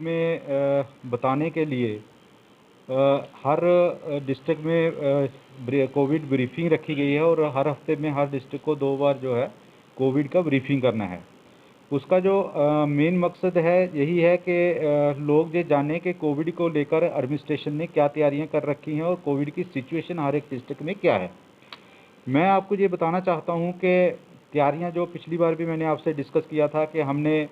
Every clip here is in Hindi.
में बताने के लिए हर डिस्ट्रिक्ट में कोविड ब्रीफिंग रखी गई है और हर हफ्ते में हर डिस्ट्रिक्ट को 2 बार जो है कोविड का ब्रीफिंग करना है। उसका जो मेन मकसद है यही है कि लोग ये जाने कि कोविड को लेकर एडमिनिस्ट्रेशन ने क्या तैयारियां कर रखी हैं और कोविड की सिचुएशन हर एक डिस्ट्रिक्ट में क्या है। मैं आपको ये बताना चाहता हूँ कि तैयारियां जो पिछली बार भी मैंने आपसे डिस्कस किया था कि हमने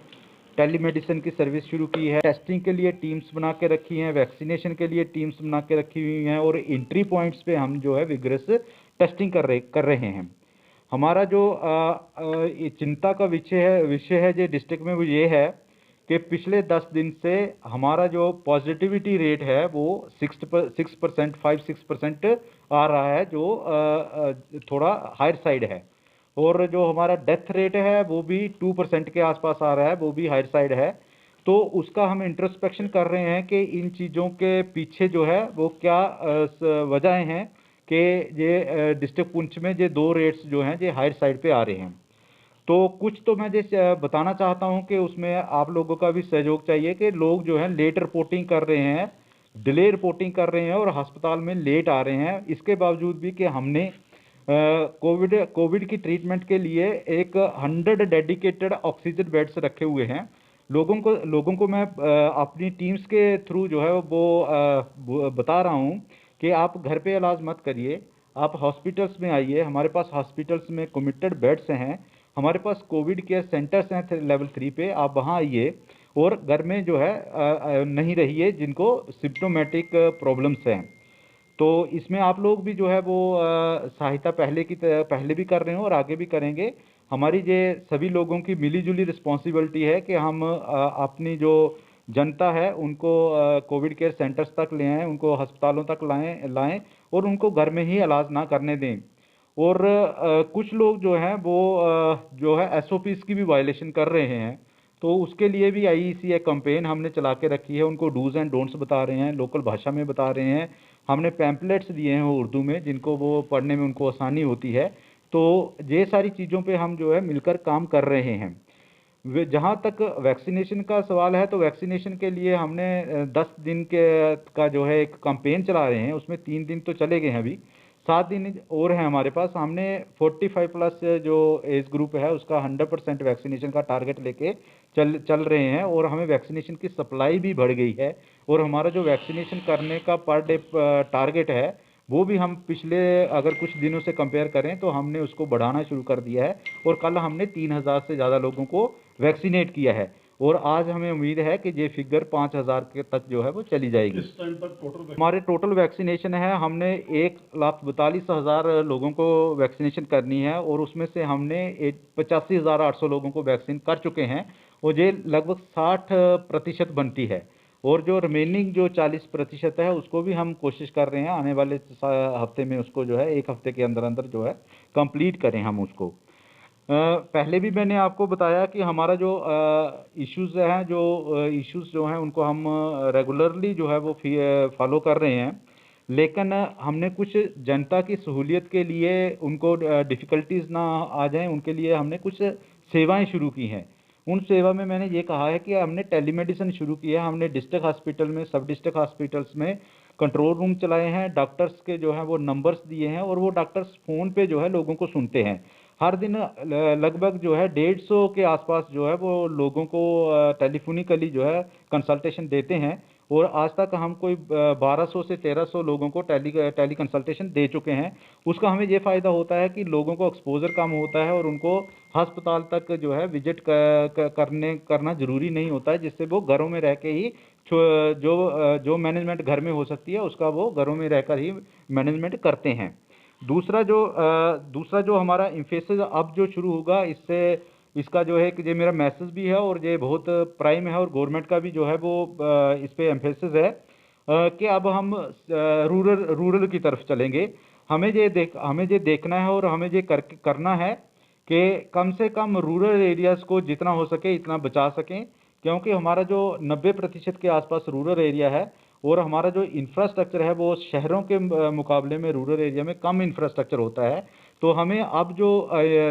टेलीमेडिसिन की सर्विस शुरू की है, टेस्टिंग के लिए टीम्स बना के रखी हैं, वैक्सीनेशन के लिए टीम्स बना के रखी हुई हैं और एंट्री पॉइंट्स पे हम जो है विग्रस टेस्टिंग कर रहे हैं। हमारा जो ये चिंता का विषय है जो डिस्ट्रिक्ट में वो ये है कि पिछले 10 दिन से हमारा जो पॉजिटिविटी रेट है वो 6% 5-6% आ रहा है, जो थोड़ा हायर साइड है। और जो हमारा डेथ रेट है वो भी 2% के आसपास आ रहा है, वो भी हायर साइड है। तो उसका हम इंट्रोस्पेक्शन कर रहे हैं कि इन चीज़ों के पीछे जो है वो क्या वजह हैं कि ये डिस्ट्रिक्ट पुंछ में ये 2 रेट्स जो हैं ये हायर साइड पे आ रहे हैं। तो कुछ तो मैं जैसे बताना चाहता हूं कि उसमें आप लोगों का भी सहयोग चाहिए कि लोग जो हैं लेट रिपोर्टिंग कर रहे हैं, डिले रिपोर्टिंग कर रहे हैं और अस्पताल में लेट आ रहे हैं। इसके बावजूद भी कि हमने कोविड की ट्रीटमेंट के लिए एक 100 डेडिकेटेड ऑक्सीजन बेड्स रखे हुए हैं। लोगों को मैं अपनी टीम्स के थ्रू जो है वो बता रहा हूँ कि आप घर पे इलाज मत करिए, आप हॉस्पिटल्स में आइए। हमारे पास हॉस्पिटल्स में कमिटेड बेड्स हैं, हमारे पास कोविड केयर सेंटर्स हैं लेवल 3 पे, आप वहाँ आइए और घर में जो है नहीं रहिए जिनको सिम्प्टोमेटिक प्रॉब्लम्स हैं। तो इसमें आप लोग भी जो है वो सहायता पहले भी कर रहे हो और आगे भी करेंगे। हमारी ये सभी लोगों की मिली-जुली रिस्पॉन्सिबिलिटी है कि हम अपनी जो जनता है उनको कोविड केयर सेंटर्स तक ले आएँ, उनको अस्पतालों तक लाएँ और उनको घर में ही इलाज ना करने दें। और कुछ लोग जो हैं वो जो है एसओपीज़ की भी वायलेशन कर रहे हैं। तो उसके लिए भी आईईसी एक कैंपेन हमने चला के रखी है, उनको डूज़ एंड डोंट्स बता रहे हैं, लोकल भाषा में बता रहे हैं। हमने पैम्पलेट्स दिए हैं उर्दू में जिनको वो पढ़ने में उनको आसानी होती है। तो ये सारी चीज़ों पे हम जो है मिलकर काम कर रहे हैं। वे जहाँ तक वैक्सीनेशन का सवाल है तो वैक्सीनेशन के लिए हमने 10 दिन का जो है एक कैंपेन चला रहे हैं, उसमें 3 दिन तो चले गए हैं अभी, 7 दिन और हैं हमारे पास। हमने 45 प्लस जो एज ग्रुप है उसका 100% वैक्सीनेशन का टारगेट लेके चल रहे हैं और हमें वैक्सीनेशन की सप्लाई भी बढ़ गई है। और हमारा जो वैक्सीनेशन करने का पर डे टारगेट है वो भी हम पिछले अगर कुछ दिनों से कंपेयर करें तो हमने उसको बढ़ाना शुरू कर दिया है और कल हमने 3000 से ज़्यादा लोगों को वैक्सीनेट किया है और आज हमें उम्मीद है कि ये फिगर 5000 के तक जो है वो चली जाएगी। इस टाइम पर टोटल हमारे टोटल वैक्सीनेशन है, हमने 1,42,000 लोगों को वैक्सीनेशन करनी है और उसमें से हमने 85,800 लोगों को वैक्सीन कर चुके हैं और ये लगभग 60% बनती है। और जो रिमेनिंग जो 40% है उसको भी हम कोशिश कर रहे हैं आने वाले हफ्ते में उसको जो है 1 हफ्ते के अंदर अंदर जो है कंप्लीट करें हम उसको। पहले भी मैंने आपको बताया कि हमारा जो इश्यूज़ हैं जो हैं उनको हम रेगुलरली जो है वो फॉलो कर रहे हैं। लेकिन हमने कुछ जनता की सहूलियत के लिए उनको डिफ़िकल्टीज़ ना आ जाएँ उनके लिए हमने कुछ सेवाएँ शुरू की हैं। उन सेवा में मैंने ये कहा है कि हमने टेलीमेडिसिन शुरू की है, हमने डिस्ट्रिक्ट हॉस्पिटल में, सब डिस्ट्रिक्ट हॉस्पिटल्स में कंट्रोल रूम चलाए हैं, डॉक्टर्स के जो हैं वो नंबर्स दिए हैं और वो डॉक्टर्स फ़ोन पे जो है लोगों को सुनते हैं। हर दिन लगभग जो है 150 के आसपास जो है वो लोगों को टेलीफोनिकली जो है कंसल्टेशन देते हैं और आज तक हम कोई 1200 से 1300 लोगों को टेली कंसल्टेशन दे चुके हैं। उसका हमें ये फ़ायदा होता है कि लोगों को एक्सपोजर कम होता है और उनको अस्पताल तक जो है विजिट करना ज़रूरी नहीं होता है, जिससे वो घरों में रह के ही जो मैनेजमेंट घर में हो सकती है उसका वो घरों में रहकर ही मैनेजमेंट करते हैं। दूसरा जो हमारा एम्फेसिस अब जो शुरू होगा इससे इसका जो है कि ये मेरा मैसेज भी है और ये बहुत प्राइम है और गवर्नमेंट का भी जो है वो इस पे एम्फेसिस है कि अब हम रूरल की तरफ चलेंगे। हमें ये देखना है और हमें ये करना है कि कम से कम रूरल एरियाज़ को जितना हो सके इतना बचा सकें, क्योंकि हमारा जो 90% के आसपास रूरल एरिया है और हमारा जो इंफ्रास्ट्रक्चर है वो शहरों के मुकाबले में रूरल एरिया में कम इंफ्रास्ट्रक्चर होता है। तो हमें अब जो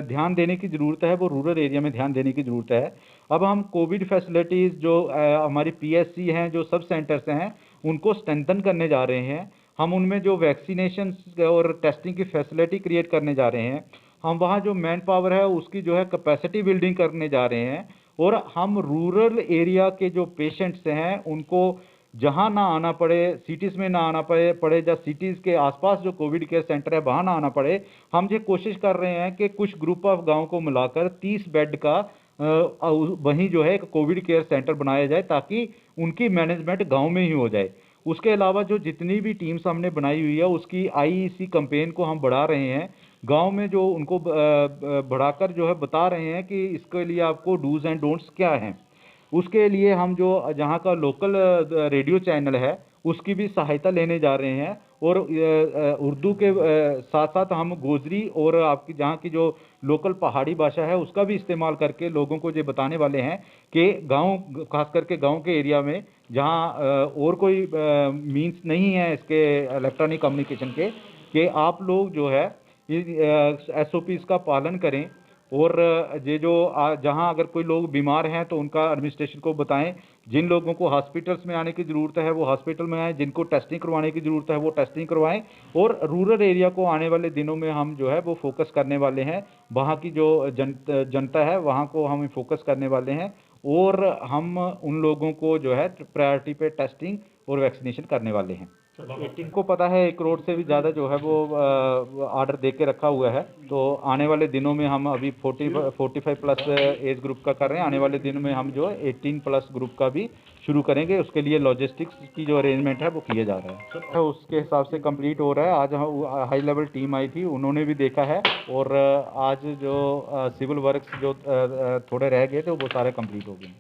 ध्यान देने की ज़रूरत है वो रूरल एरिया में ध्यान देने की ज़रूरत है। अब हम कोविड फैसिलिटीज़ जो हमारी पीएससी हैं, जो सब सेंटर्स हैं, उनको स्ट्रेंथन करने जा रहे हैं। हम उनमें जो वैक्सीनेशन और टेस्टिंग की फैसिलिटी क्रिएट करने जा रहे हैं। हम वहाँ जो मैन पावर है उसकी जो है कैपेसिटी बिल्डिंग करने जा रहे हैं। और हम रूरल एरिया के जो पेशेंट्स हैं उनको जहाँ ना आना पड़े, सिटीज़ में ना आना पड़े या सिटीज़ के आसपास जो कोविड केयर सेंटर है वहाँ ना आना पड़े, हम ये कोशिश कर रहे हैं कि कुछ ग्रुप ऑफ गांव को मिलाकर 30 बेड का वहीं जो है एक कोविड केयर सेंटर बनाया जाए ताकि उनकी मैनेजमेंट गांव में ही हो जाए। उसके अलावा जो जितनी भी टीम्स हमने बनाई हुई है उसकी आईईसी कैंपेन को हम बढ़ा रहे हैं। गांव में जो उनको बढ़ाकर जो है बता रहे हैं कि इसके लिए आपको डूज एंड डोंट्स क्या हैं। उसके लिए हम जो जहाँ का लोकल रेडियो चैनल है उसकी भी सहायता लेने जा रहे हैं। और उर्दू के साथ साथ हम गोजरी और आपकी जहाँ की जो लोकल पहाड़ी भाषा है उसका भी इस्तेमाल करके लोगों को ये बताने वाले हैं कि गांव, खास करके गांव के एरिया में जहाँ और कोई मींस नहीं है इसके इलेक्ट्रॉनिक कम्युनिकेशन के, कि आप लोग जो है एसओपीज़ का पालन करें। और ये जो जहाँ अगर कोई लोग बीमार हैं तो उनका एडमिनिस्ट्रेशन को बताएं। जिन लोगों को हॉस्पिटल्स में आने की ज़रूरत है वो हॉस्पिटल में आएँ, जिनको टेस्टिंग करवाने की ज़रूरत है वो टेस्टिंग करवाएं। और रूरल एरिया को आने वाले दिनों में हम जो है वो फोकस करने वाले हैं, वहाँ की जो जनता है वहाँ को हम फोकस करने वाले हैं। और हम उन लोगों को जो है प्रायोरिटी पे टेस्टिंग और वैक्सीनेशन करने वाले हैं। 18 को पता है 1 करोड़ से भी ज़्यादा जो है वो ऑर्डर दे के रखा हुआ है। तो आने वाले दिनों में हम अभी 45 प्लस एज ग्रुप का कर रहे हैं। आने वाले दिनों में हम जो है 18 प्लस ग्रुप का भी शुरू करेंगे। उसके लिए लॉजिस्टिक्स की जो अरेंजमेंट है वो किया जा रहा है, तो उसके हिसाब से कंप्लीट हो रहा है। आज हाई लेवल टीम आई थी, उन्होंने भी देखा है। और आज जो सिविल वर्क्स जो थोड़े रह गए थे वो सारे कंप्लीट हो गए।